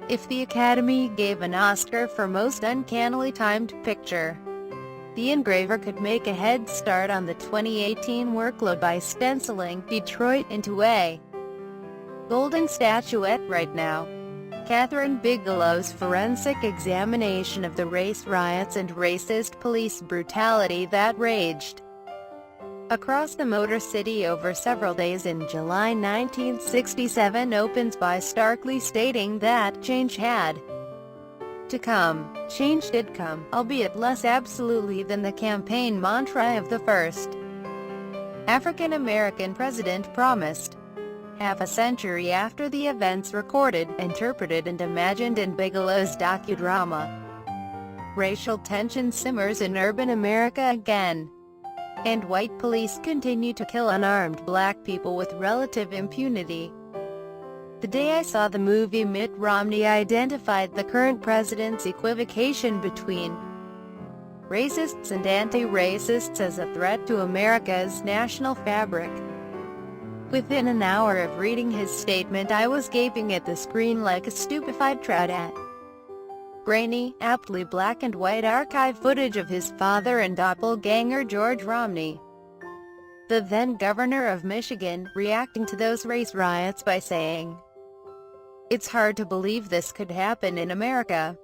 If the Academy gave an Oscar for Most Uncannily Timed Picture, the engraver could make a head start on the 2018 workload by stenciling Detroit into a golden statuette right now. Catherine Bigelow's forensic examination of the race riots and racist police brutality that raged across the Motor City over several days in July 1967 opens by starkly stating that change had to come. Change did come, albeit less absolutely than the campaign mantra of the first African-American president promised. Half a century after the events recorded, interpreted and imagined in Bigelow's docudrama, racial tension simmers in urban America again, and white police continue to kill unarmed black people with relative impunity. The day I saw the movie, Mitt Romney identified the current president's equivocation between racists and anti-racists as a threat to America's national fabric. Within an hour of reading his statement, I was gaping at the screen like a stupefied trout at grainy, aptly black and white archive footage of his father and doppelganger George Romney, the then governor of Michigan, reacting to those race riots by saying, "It's hard to believe this could happen in America.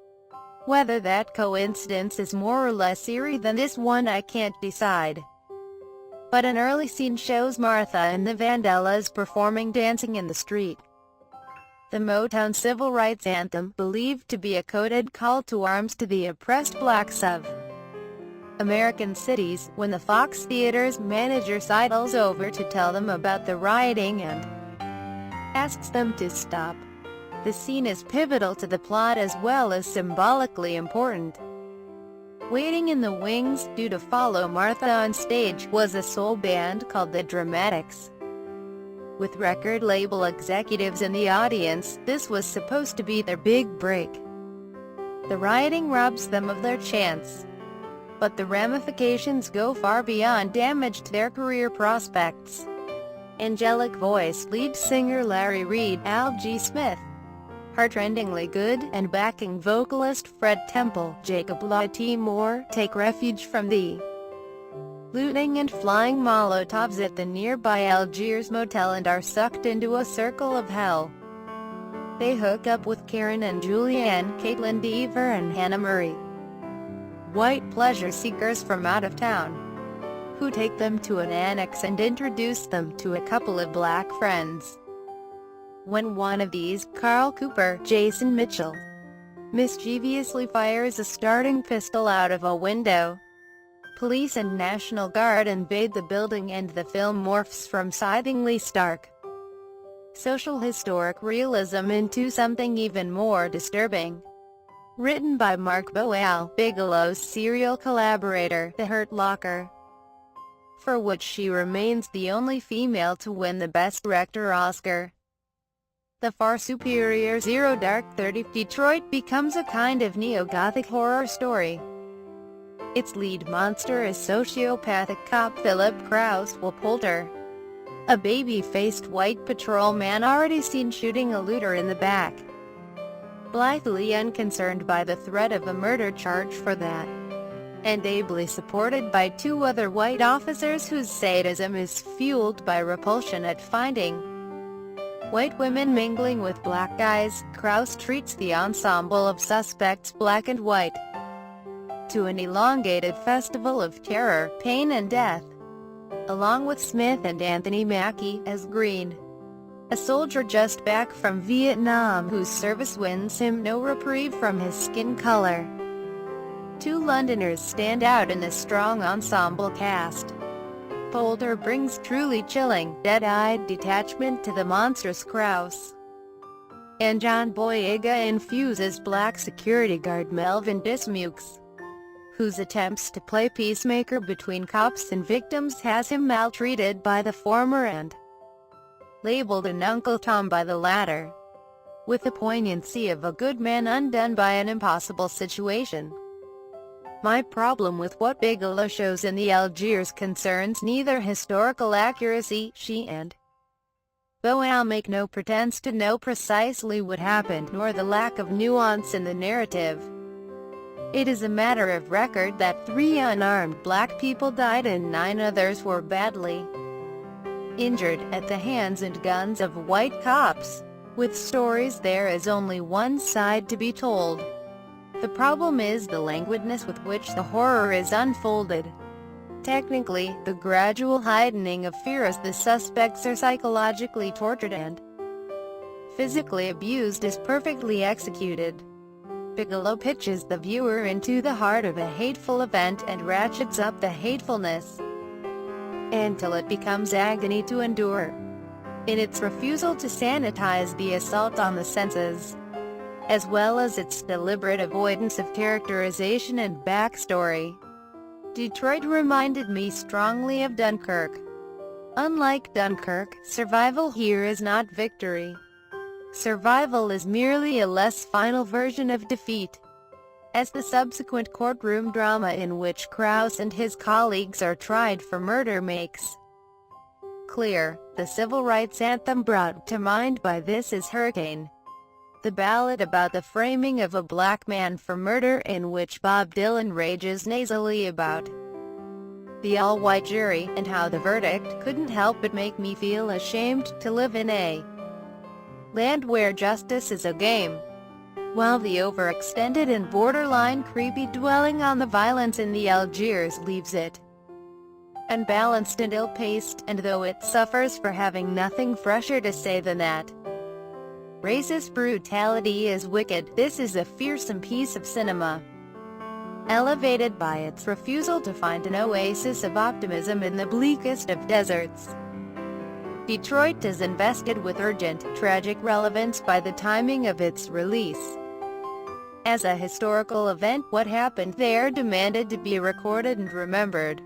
Whether that coincidence is more or less eerie than this one I can't decide. But an early scene shows Martha and the Vandellas performing Dancing in the Street, the Motown civil rights anthem, believed to be a coded call to arms to the oppressed blacks of American cities, when the Fox Theater's manager sidles over to tell them about the rioting and asks them to stop. The scene is pivotal to the plot as well as symbolically important. Waiting in the wings, due to follow Martha on stage, was a soul band called the Dramatics. With record label executives in the audience, this was supposed to be their big break. The rioting robs them of their chance, but the ramifications go far beyond damage to their career prospects. Angelic voice lead singer Larry Reid, Al G. Smith, heartrendingly good, and backing vocalist Fred Temple, Jacob Lottie Moore, take refuge from the looting and flying Molotovs at the nearby Algiers motel and are sucked into a circle of hell. They hook up with Karen and Julianne, Caitlin Dever and Hannah Murray, white pleasure seekers from out of town, who take them to an annex and introduce them to a couple of black friends. When one of these, Carl Cooper, Jason Mitchell, mischievously fires a starting pistol out of a window, police and National Guard invade the building and the film morphs from scythingly stark social historic realism into something even more disturbing. Written by Mark Boal, Bigelow's serial collaborator, The Hurt Locker, for which she remains the only female to win the Best Director Oscar. The far superior Zero Dark 30 Detroit becomes a kind of neo-Gothic horror story. Its lead monster is sociopathic cop Philip Krause Wolpolter, a baby-faced white patrolman already seen shooting a looter in the back, blithely unconcerned by the threat of a murder charge for that, and ably supported by two other white officers whose sadism is fueled by repulsion at finding white women mingling with black guys. Krause treats the ensemble of suspects, black and white, to an elongated festival of terror, pain and death, along with Smith and Anthony Mackie as Green, a soldier just back from Vietnam whose service wins him no reprieve from his skin color. Two Londoners stand out in this strong ensemble cast. Polter brings truly chilling, dead-eyed detachment to the monstrous Krause, and John Boyega infuses black security guard Melvin Dismukes, whose attempts to play peacemaker between cops and victims has him maltreated by the former and labeled an Uncle Tom by the latter, with the poignancy of a good man undone by an impossible situation. My problem with what Bigelow shows in the Algiers concerns neither historical accuracy, she and though I'll make no pretense to know precisely what happened nor the lack of nuance in the narrative. It is a matter of record that 3 unarmed black people died and 9 others were badly injured at the hands and guns of white cops. With stories there is only one side to be told. The problem is the languidness with which the horror is unfolded. Technically, the gradual heightening of fear as the suspects are psychologically tortured and physically abused is perfectly executed. Bigelow pitches the viewer into the heart of a hateful event and ratchets up the hatefulness until it becomes agony to endure. In its refusal to sanitize the assault on the senses, as well as its deliberate avoidance of characterization and backstory, Detroit reminded me strongly of Dunkirk. Unlike Dunkirk, survival here is not victory. Survival is merely a less final version of defeat. As the subsequent courtroom drama in which Krauss and his colleagues are tried for murder makes clear, the civil rights anthem brought to mind by this is Hurricane, the ballad about the framing of a black man for murder in which Bob Dylan rages nasally about the all-white jury, and how the verdict couldn't help but make me feel ashamed to live in a land where justice is a game, while the overextended and borderline creepy dwelling on the violence in the Algiers leaves it unbalanced and ill-paced, and though it suffers for having nothing fresher to say than that racist brutality is wicked, this is a fearsome piece of cinema, elevated by its refusal to find an oasis of optimism in the bleakest of deserts. Detroit is invested with urgent, tragic relevance by the timing of its release. As a historical event, what happened there demanded to be recorded and remembered.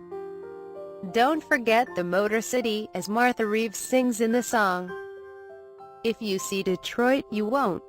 Don't forget the Motor City, as Martha Reeves sings in the song. If you see Detroit, you won't.